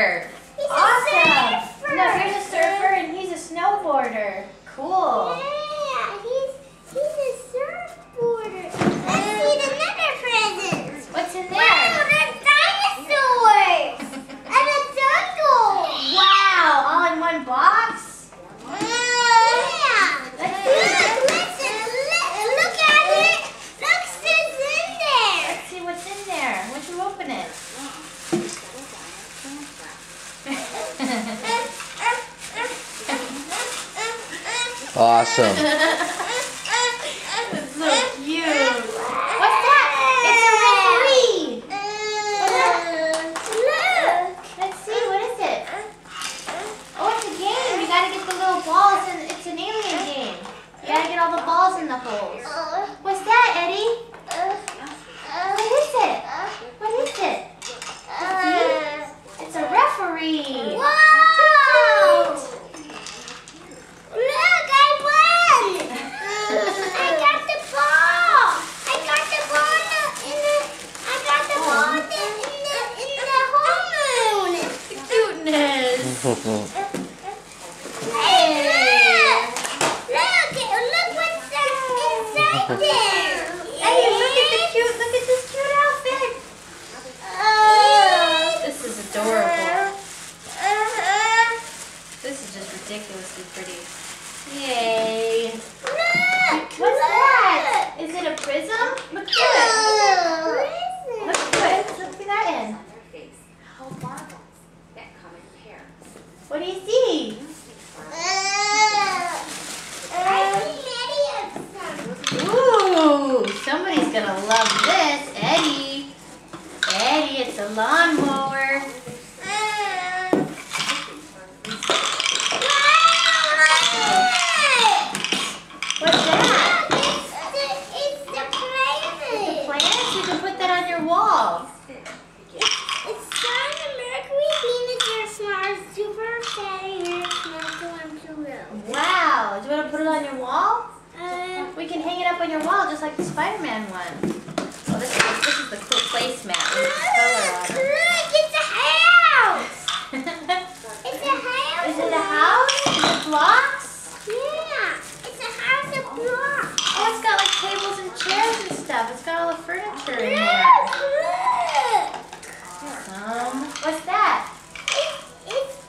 snowboarder. Awesome. No, here's a surfer and he's a snowboarder. Cool. Yeah, he's a surfboarder. Let's see another present. What's in there? Wow, there's dinosaurs and a jungle. Wow, all in one box? Yeah. Look at it. Look what's in there. Let's see what's in there. Why don't you open it? Awesome. It's so cute. What's that? It's a referee. Look. Let's see. What is it? Oh, it's a game. You gotta get the little balls, and it's an alien game. You gotta get all the balls in the holes. What's that, Eddie? What is it? What is it? See? It's a referee. Wow! Look, I won! I got the ball! I got the ball in the Cuteness. Hey, look! Look what's inside there! Hey, look at this cute outfit. This is adorable. This is just ridiculously pretty. Yay. Look! What's that? Is it a prism? Look through it. Look through it. Look through that in. What do you see? Ooh, somebody's gonna love this. Eddie. Eddie, it's a lawnmower. What's that? It's the planet. Plants? You can put that on your wall. It's Sun, Mercury, Venus, Earth, Mars, Jupiter, Saturn, Uranus, Neptune, and Pluto. Wow. Do you want to put it on your wall? We can hang it up on your wall just like the Spider-Man one. Oh, this is the cool placemat with the color on it. Look, it's a house. It's a house. Is it a house? Is it blocks? Yeah, it's a house of blocks. Oh, it's got like tables and chairs and stuff. It's got all the furniture in there. Look. What's that?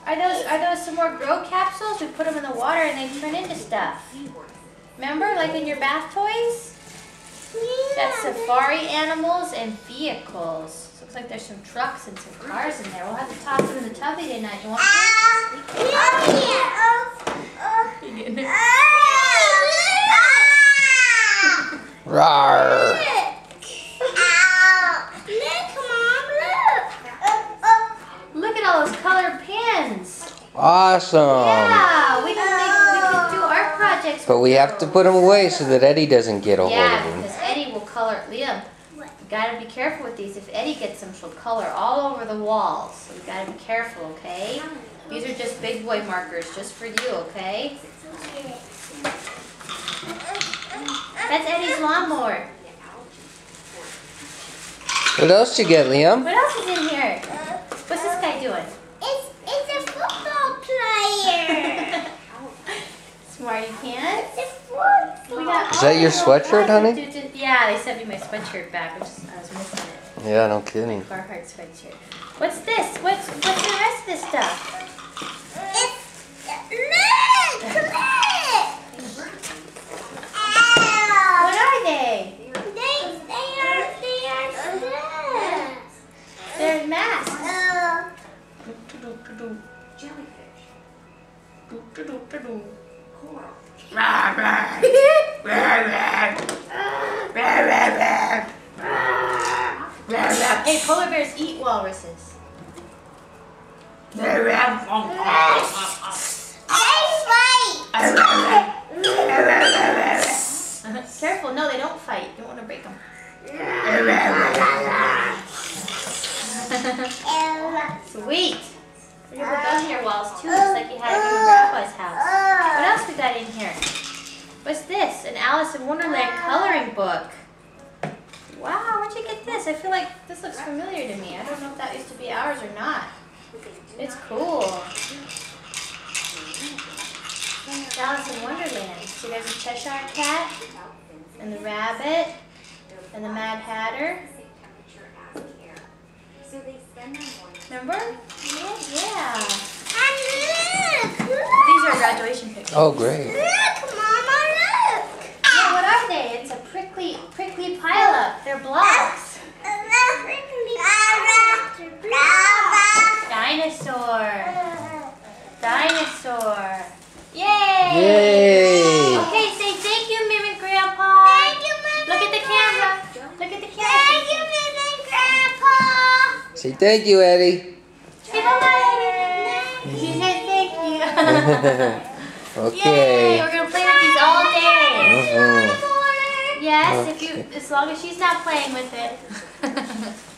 Are those some more grow capsules? We put them in the water and they turn into stuff. Remember, like in your bath toys? Got safari animals and vehicles. Looks like there's some trucks and some cars in there. We'll have to toss them in the tubby tonight. You want to? You getting it? Rawr. Look at all those colored pins. Awesome. Yeah, we can do art projects. But we have to put them away so that Eddie doesn't get a hold of Yeah, them. because Eddie will color. Liam, you gotta be careful with these. If Eddie gets them, she'll color all over the walls. So you gotta be careful, okay? These are just big boy markers, just for you, okay? That's Eddie's lawnmower. What else you get, Liam? What else is in here? What's this guy doing? It's a football player. Smarty pants. It's a football. We got Is that your sweatshirt, honey? Yeah, they sent me my sweatshirt back. I was missing it. Yeah, no kidding. Carhartt sweatshirt. What's this? What's the rest of this stuff? Look! What are they? They're masks. Hey, polar bears eat walruses. Careful, no, they don't fight. You don't want to break them. Sweet. We're gonna put those in your walls too, just like you had at your grandpa's house. What else we got in here? What's this? An Alice in Wonderland coloring book. Wow, where'd you get this? I feel like this looks familiar to me. I don't know if that used to be ours or not. It's cool. It's Alice in Wonderland. So there's a Cheshire Cat, and the rabbit, and the Mad Hatter. Remember? Yeah. And look! These are graduation pictures. Oh, great. Look, Mama, look! Yeah, what are they? It's a prickly pileup. They're blocks. Dinosaur. Dinosaur. Yay! Yay! Okay, say thank you, Mim and Grandpa. Thank you, Mim Look at the and camera. Look at the camera. Thank you, Mim and Grandpa. Say thank you, Eddie. Say bye-bye. She said thank you. Okay. Yay! We're gonna play with these all day. Mhm. Yes, as long as she's not playing with it.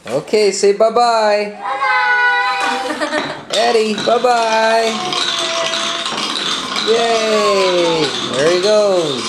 Okay, say bye-bye. Bye-bye. Eddie, bye-bye. Yay! There he goes.